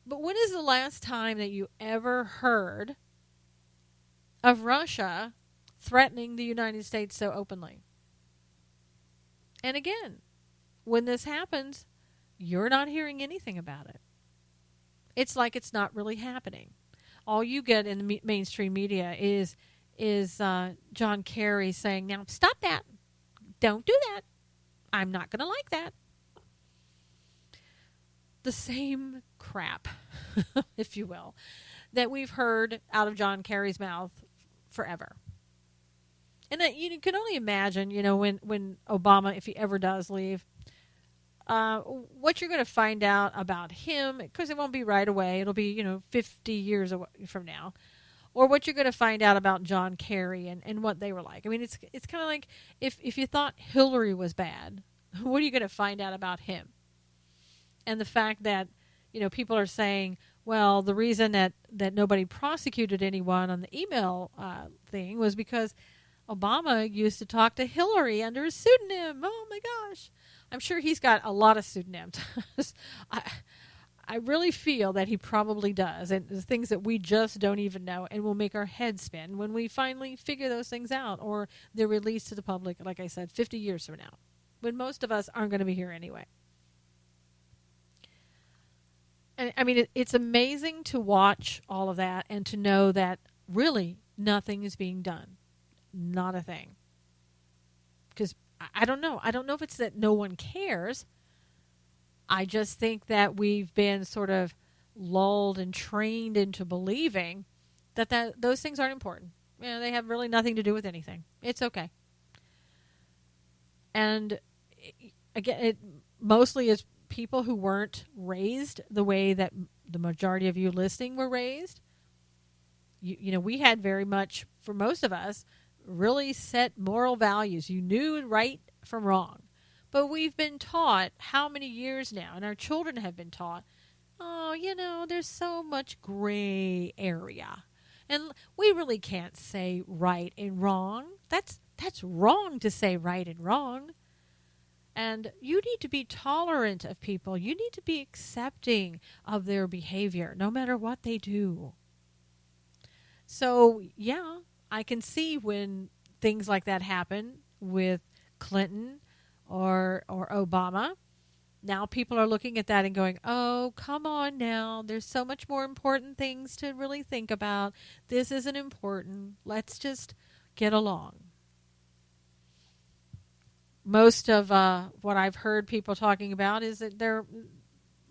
[SPEAKER 2] But when is the last time that you ever heard of Russia threatening the United States so openly? And again, when this happens, you're not hearing anything about it. It's like it's not really happening. All you get in the mainstream media is John Kerry saying, now stop that. Don't do that. I'm not going to like that. The same crap, if you will, that we've heard out of John Kerry's mouth forever. And you can only imagine, when Obama, if he ever does leave, what you're going to find out about him, because it won't be right away. It'll be, 50 years from now. Or what you're going to find out about John Kerry and what they were like. I mean, it's kind of like if you thought Hillary was bad, what are you going to find out about him? And the fact that, people are saying, well, the reason that nobody prosecuted anyone on the email thing was because Obama used to talk to Hillary under a pseudonym. Oh, my gosh. I'm sure he's got a lot of pseudonyms. I really feel that he probably does, and the things that we just don't even know and will make our heads spin when we finally figure those things out, or they're released to the public, like I said, 50 years from now, when most of us aren't going to be here anyway. And I mean, it's amazing to watch all of that and to know that really nothing is being done. Not a thing. Because I don't know. I don't know if it's that no one cares. I just think that we've been sort of lulled and trained into believing that those things aren't important. They have really nothing to do with anything. It's okay. And again, it mostly is people who weren't raised the way that the majority of you listening were raised. We had very much, for most of us, really set moral values. You knew right from wrong. But we've been taught how many years now, and our children have been taught, there's so much gray area. And we really can't say right and wrong. That's wrong to say right and wrong. And you need to be tolerant of people. You need to be accepting of their behavior, no matter what they do. So, yeah, I can see when things like that happen with Clinton or Obama. Now people are looking at that and going, oh, come on now. There's so much more important things to really think about. This isn't important. Let's just get along. Most of what I've heard people talking about is that their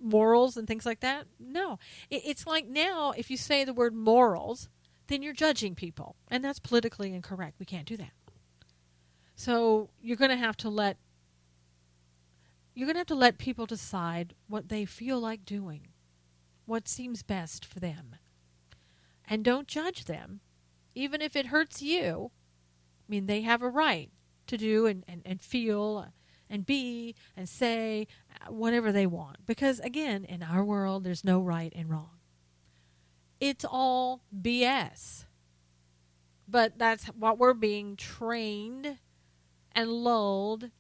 [SPEAKER 2] morals and things like that. No. It's like now if you say the word morals, then you're judging people. And that's politically incorrect. We can't do that. So you're going to have to let people decide what they feel like doing, what seems best for them. And don't judge them, even if it hurts you. I mean, they have a right to do and feel and be and say whatever they want. Because, again, in our world, there's no right and wrong. It's all BS. But that's what we're being trained and lulled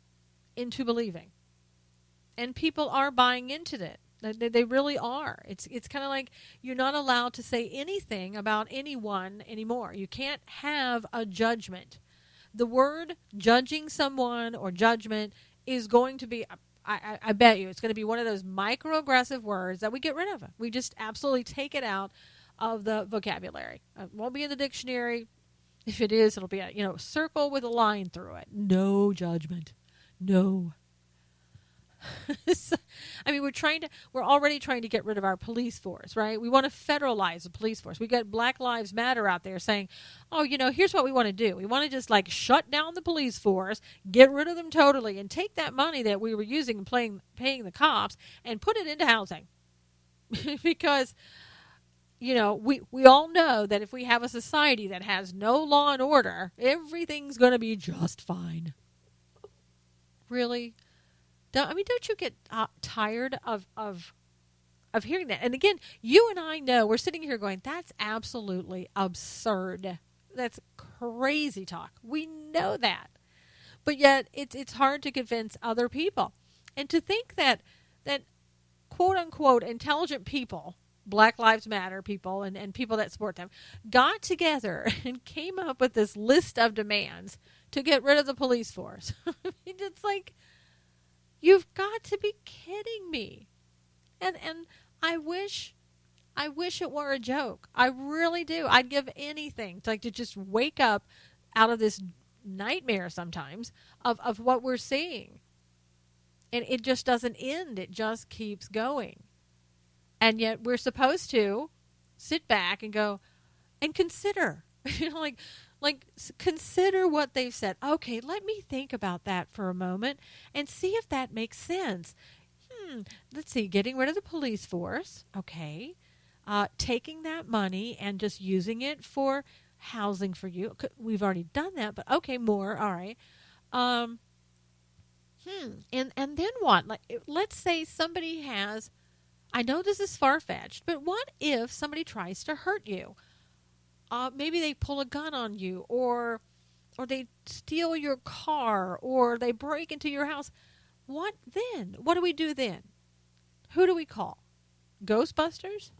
[SPEAKER 2] into believing. And people are buying into it. They really are. It's kind of like you're not allowed to say anything about anyone anymore. You can't have a judgment. The word judging someone or judgment is going to be, I bet you, it's going to be one of those microaggressive words that we get rid of. We just absolutely take it out of the vocabulary. It won't be in the dictionary. If it is, it'll be a circle with a line through it. No judgment. No. I mean, we're already trying to get rid of our police force, right? We want to federalize the police force. We got Black Lives Matter out there saying, oh, here's what we want to do. We want to just shut down the police force, get rid of them totally, and take that money that we were using and paying the cops and put it into housing. Because, we all know that if we have a society that has no law and order, everything's going to be just fine. Really? Don't you get tired of hearing that? And again, you and I know, we're sitting here going, that's absolutely absurd. That's crazy talk. We know that. But yet, it's hard to convince other people. And to think that quote-unquote intelligent people, Black Lives Matter people and people that support them, got together and came up with this list of demands to get rid of the police force. It's like, you've got to be kidding me. And I wish it were a joke. I really do. I'd give anything to just wake up out of this nightmare sometimes of what we're seeing. And it just doesn't end. It just keeps going. And yet we're supposed to sit back and go and consider, consider what they've said. Okay, let me think about that for a moment and see if that makes sense. let's see, getting rid of the police force, okay. Taking that money and just using it for housing for you. We've already done that, but okay, more, all right. And then what? Like, let's say somebody has, I know this is far-fetched, but what if somebody tries to hurt you? Maybe they pull a gun on you, or they steal your car, or they break into your house. What then? What do we do then? Who do we call? Ghostbusters?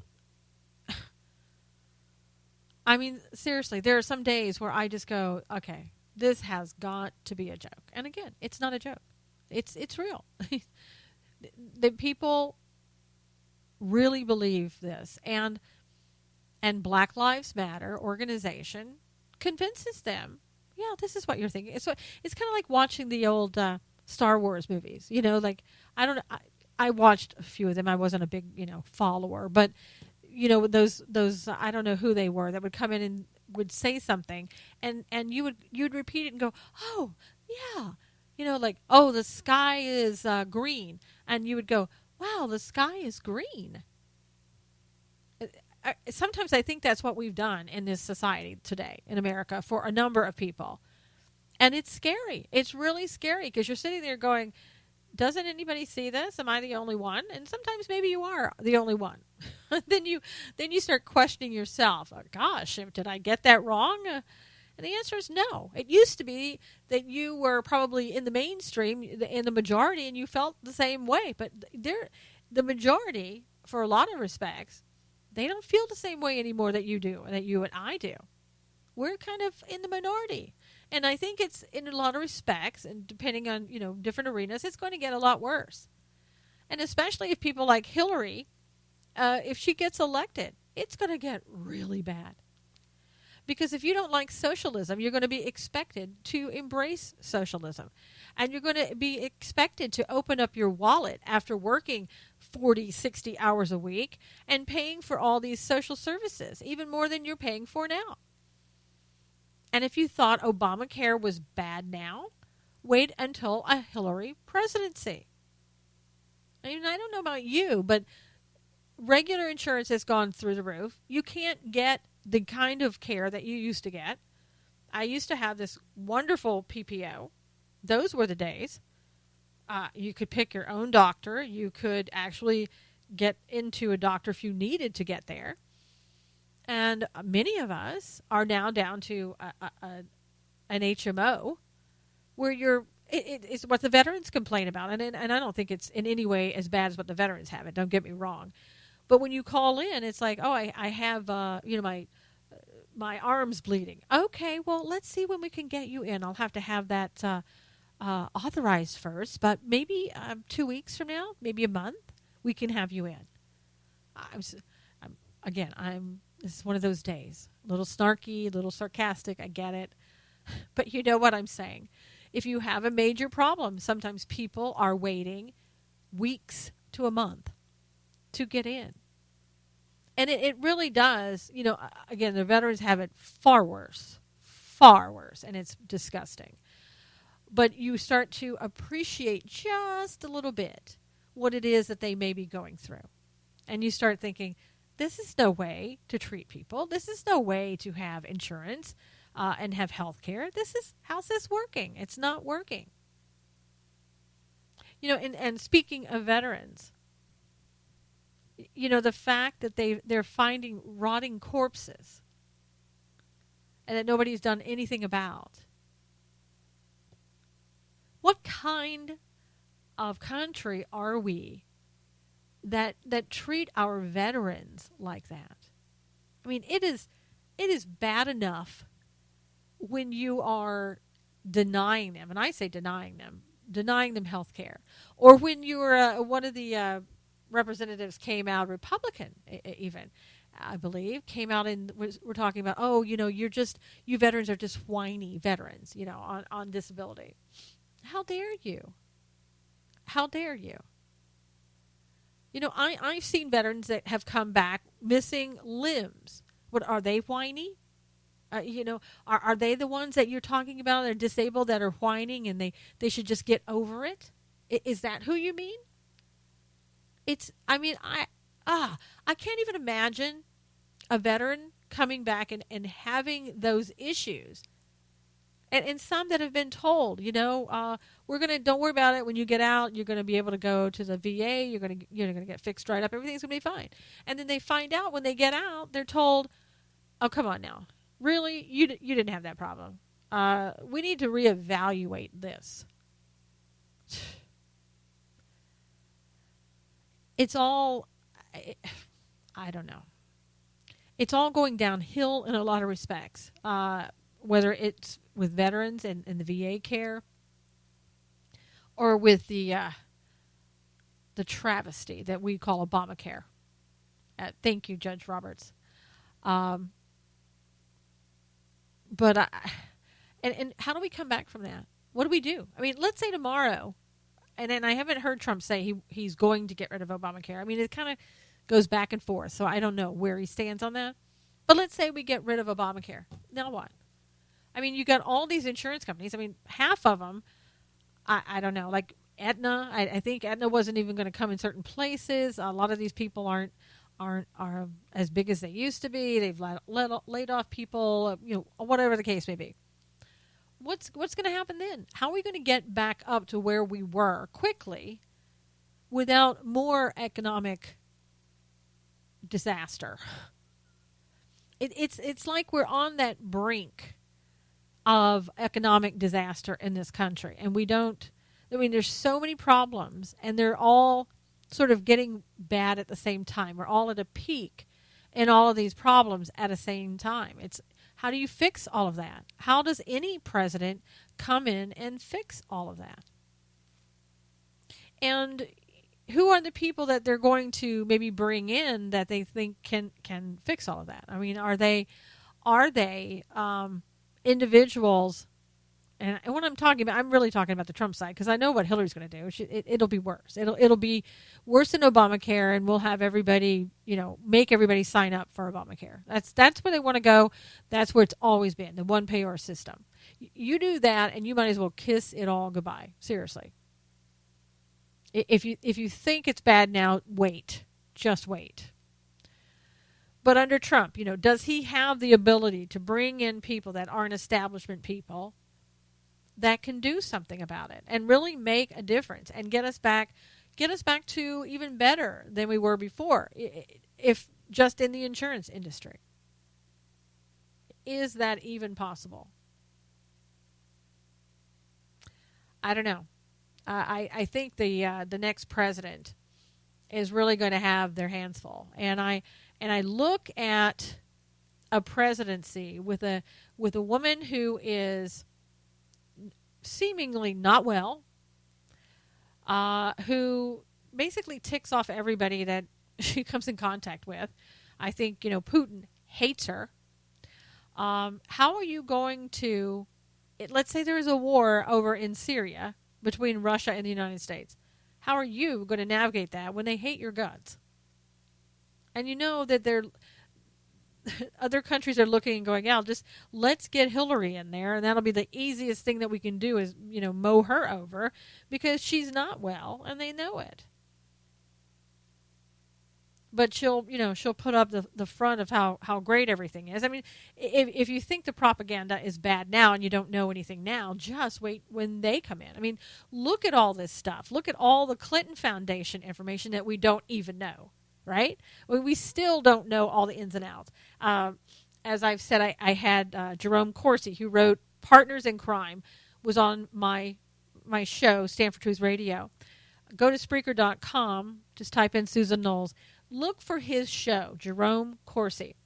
[SPEAKER 2] I mean, seriously, there are some days where I just go, okay, this has got to be a joke. And again, it's not a joke. It's real. The people really believe this. And Black Lives Matter organization convinces them, yeah, this is what you're thinking. It's kind of like watching the old Star Wars movies. You know, like, I don't know. I watched a few of them. I wasn't a big, follower. But, those I don't know who they were that would come in and would say something. And you'd repeat it and go, oh, yeah. Like, oh, the sky is green. And you would go, wow, the sky is green. Sometimes I think that's what we've done in this society today in America for a number of people. And it's scary. It's really scary because you're sitting there going, doesn't anybody see this? Am I the only one? And sometimes maybe you are the only one. then you start questioning yourself. Oh, gosh, did I get that wrong? And the answer is no. It used to be that you were probably in the mainstream, in the majority, and you felt the same way. But the majority, for a lot of respects, they don't feel the same way anymore that you do, that you and I do. We're kind of in the minority. And I think it's, in a lot of respects, and depending on, different arenas, it's going to get a lot worse. And especially if people like Hillary, if she gets elected, it's going to get really bad. Because if you don't like socialism, you're going to be expected to embrace socialism. And you're going to be expected to open up your wallet after working 40, 60 hours a week and paying for all these social services, even more than you're paying for now. And if you thought Obamacare was bad now, wait until a Hillary presidency. I mean, I don't know about you, but regular insurance has gone through the roof. You can't get the kind of care that you used to get. I used to have this wonderful PPO. Those were the days. You could pick your own doctor. You could actually get into a doctor if you needed to get there. And many of us are now down to an HMO where it's what the veterans complain about. And I don't think it's in any way as bad as what the veterans have it. Don't get me wrong. But when you call in, it's like, oh, I have, my arm's bleeding. Okay, well, let's see when we can get you in. I'll have to have that authorized first. But maybe 2 weeks from now, maybe a month, we can have you in. This is one of those days. A little snarky, a little sarcastic, I get it. But you know what I'm saying. If you have a major problem, sometimes people are waiting weeks to a month to get in. And it really does, again, the veterans have it far worse, and it's disgusting. But you start to appreciate just a little bit what it is that they may be going through. And you start thinking, this is no way to treat people. This is no way to have insurance and have health care. How's this working? It's not working. And speaking of veterans, the fact that they're finding rotting corpses and that nobody's done anything about. What kind of country are we that treat our veterans like that? I mean, it is bad enough when you are denying them, and I say denying them health care, or when you're one of the representatives came out, Republican even, I believe, came out and we're talking about, you veterans are just whiny veterans, on disability. How dare you? How dare you? I've seen veterans that have come back missing limbs. What, are they whiny? Are they the ones that you're talking about that are disabled, that are whining and they should just get over it? Is that who you mean? I can't even imagine a veteran coming back and having those issues. And some that have been told, don't worry about it. When you get out, you're going to be able to go to the VA. You're going to get fixed right up. Everything's going to be fine. And then they find out when they get out, they're told, oh, come on now. Really? You didn't have that problem. We need to reevaluate this. It's all, I don't know. It's all going downhill in a lot of respects, whether it's with veterans and the VA care, or with the travesty that we call Obamacare. Thank you, Judge Roberts. And how do we come back from that? What do we do? I mean, let's say tomorrow, and I haven't heard Trump say he's going to get rid of Obamacare. I mean, it kind of goes back and forth, so I don't know where he stands on that. But let's say we get rid of Obamacare. Now what? I mean, you got all these insurance companies. I mean, half of them, I don't know, like Aetna. I think Aetna wasn't even going to come in certain places. A lot of these people aren't as big as they used to be. They've laid off people, whatever the case may be. What's going to happen then? How are we going to get back up to where we were quickly without more economic disaster? It's like we're on that brink of economic disaster in this country, and there's so many problems, and they're all sort of getting bad at the same time. We're all at a peak in all of these problems at the same time. It's how do you fix all of that? How does any president come in and fix all of that? And who are the people that they're going to maybe bring in that they think can fix all of that? I mean, are they individuals? And when I'm talking about, I'm really talking about the Trump side, because I know what Hillary's going to do. It'll be worse. It'll be worse than Obamacare, and we'll have everybody, make everybody sign up for Obamacare. That's where they want to go. That's where it's always been, the one payer system. You do that, and you might as well kiss it all goodbye. Seriously. If you think it's bad now, wait. Just wait. But under Trump, does he have the ability to bring in people that aren't establishment people that can do something about it and really make a difference and get us back to even better than we were before, if just in the insurance industry? Is that even possible? I don't know. I think the next president is really going to have their hands full, and I look at a presidency with a woman who is seemingly not well, who basically ticks off everybody that she comes in contact with. I think Putin hates her. How are you going to? Let's say there is a war over in Syria between Russia and the United States. How are you going to navigate that when they hate your guts? And that other countries are looking and going, just let's get Hillary in there, and that'll be the easiest thing that we can do is, mow her over because she's not well, and they know it. But she'll put up the front of how great everything is. I mean, if you think the propaganda is bad now and you don't know anything now, just wait when they come in. I mean, look at all this stuff. Look at all the Clinton Foundation information that we don't even know, right? We still don't know all the ins and outs. As I've said, I had Jerome Corsi, who wrote Partners in Crime, was on my show, Stand for Truth Radio. Go to Spreaker.com, just type in Susan Knowles. Look for his show, Jerome Corsi.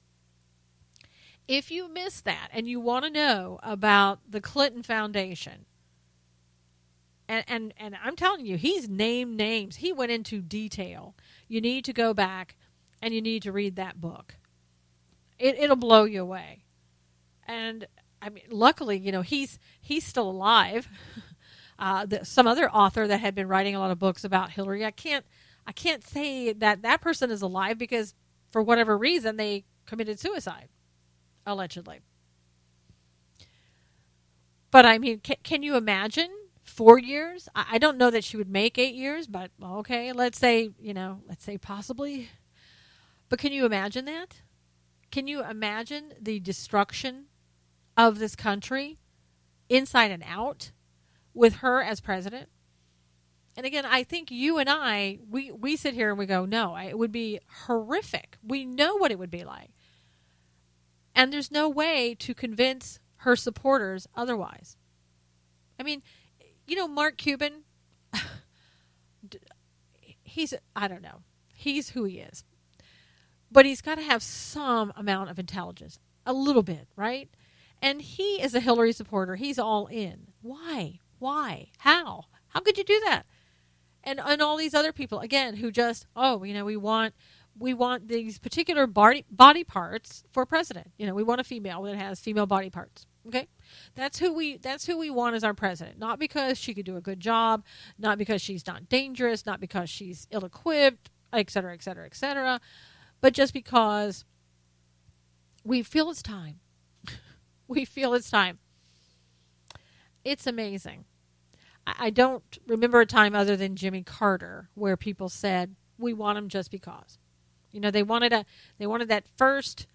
[SPEAKER 2] If you missed that and you want to know about the Clinton Foundation, and I'm telling you, he's named names. He went into detail. You need to go back and you need to read that book. It'll blow you away. And I mean, luckily, he's still alive. Some other author that had been writing a lot of books about Hillary, I can't say that person is alive because for whatever reason they committed suicide, allegedly. But I mean, can you imagine 4 years. I don't know that she would make 8 years, but okay, let's say possibly. But can you imagine that? Can you imagine the destruction of this country inside and out with her as president? And again, I think you and I, we sit here and we go, no, it would be horrific. We know what it would be like. And there's no way to convince her supporters otherwise. I mean, Mark Cuban, I don't know. He's who he is. But he's got to have some amount of intelligence. A little bit, right? And he is a Hillary supporter. He's all in. Why? How? How could you do that? And all these other people, again, who just, we want these particular body parts for president. We want a female that has female body parts. Okay? That's who we want as our president. Not because she could do a good job, not because she's not dangerous, not because she's ill-equipped, et cetera, et cetera, et cetera, but just because we feel it's time. We feel it's time. It's amazing. I don't remember a time other than Jimmy Carter where people said, we want him just because. They wanted that first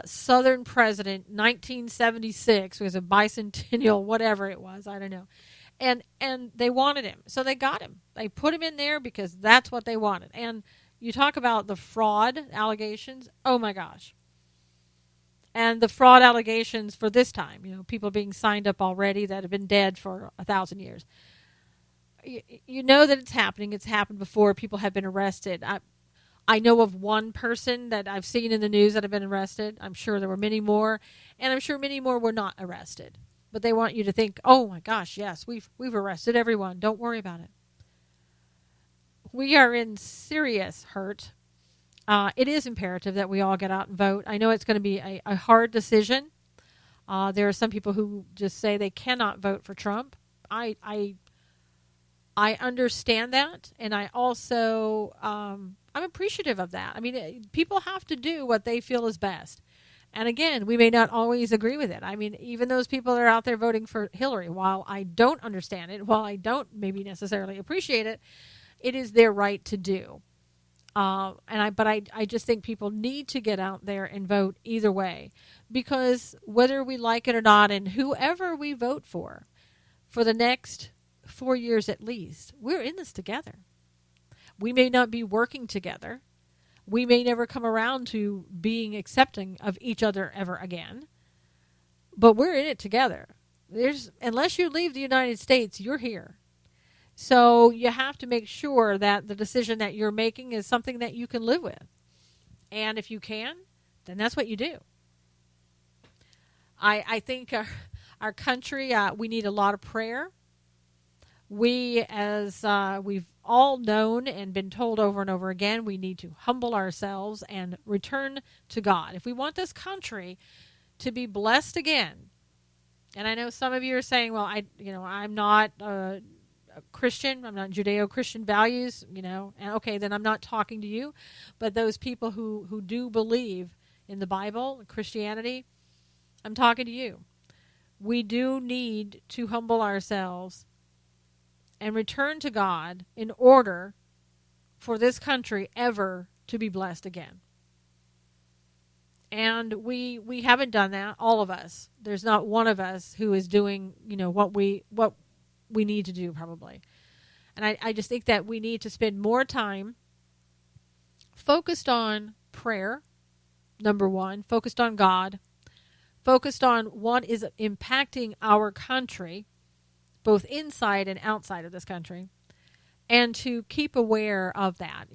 [SPEAKER 2] Southern president, 1976, was a bicentennial, whatever it was, I don't know. And they wanted him. So they got him. They put him in there because that's what they wanted. And you talk about the fraud allegations, oh my gosh. And the fraud allegations for this time, people being signed up already that have been dead for 1,000 years. You know that it's happening. It's happened before. People have been arrested. I know of one person that I've seen in the news that have been arrested. I'm sure there were many more. And I'm sure many more were not arrested. But they want you to think, oh my gosh, yes, we've arrested everyone. Don't worry about it. We are in serious hurt. It is imperative that we all get out and vote. I know it's going to be a hard decision. There are some people who just say they cannot vote for Trump. I understand that, and I also I'm appreciative of that. I mean, people have to do what they feel is best. And again, we may not always agree with it. I mean, even those people that are out there voting for Hillary, while I don't understand it, while I don't maybe necessarily appreciate it, it is their right to do. But I just think people need to get out there and vote either way, because whether we like it or not, and whoever we vote for the next 4 years at least, we're in this together. We may not be working together. We may never come around to being accepting of each other ever again, but we're in it together. Unless you leave the United States, you're here. So you have to make sure that the decision that you're making is something that you can live with. And if you can, then that's what you do. I think our country, we need a lot of prayer. We, as we've all known and been told over and over again, we need to humble ourselves and return to God. If we want this country to be blessed again, and I know some of you are saying, well, I'm not Christian, I'm not Judeo-Christian values, and okay, then I'm not talking to you. But those people who do believe in the Bible, Christianity, I'm talking to you. We do need to humble ourselves and return to God in order for this country ever to be blessed again. And we haven't done that, all of us. There's not one of us who is doing, what we need to do, probably. And I just think that we need to spend more time focused on prayer, number one, focused on God, focused on what is impacting our country, both inside and outside of this country, and to keep aware of that.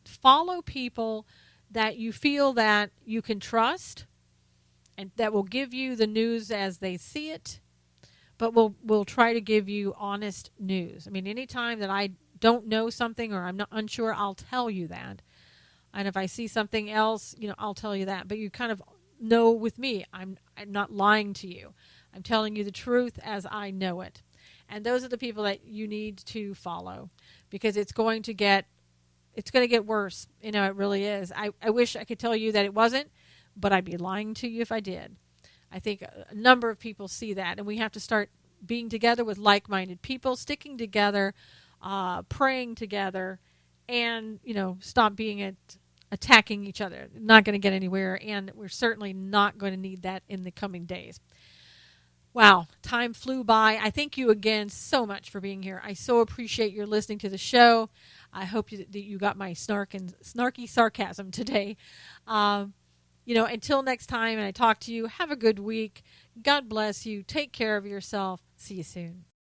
[SPEAKER 2] Follow people that you feel that you can trust and that will give you the news as they see it, but we'll try to give you honest news. I mean, anytime that I don't know something or I'm not unsure, I'll tell you that. And if I see something else, I'll tell you that. But you kind of know with me, I'm not lying to you. I'm telling you the truth as I know it. And those are the people that you need to follow, because it's going to get worse. It really is. I wish I could tell you that it wasn't, but I'd be lying to you if I did. I think a number of people see that, and we have to start being together with like-minded people, sticking together, praying together, and, stop being attacking each other. Not going to get anywhere, and we're certainly not going to need that in the coming days. Wow, time flew by. I thank you again so much for being here. I so appreciate your listening to the show. I hope that you got my snarky sarcasm today. Until next time, and I talk to you, have a good week. God bless you. Take care of yourself. See you soon.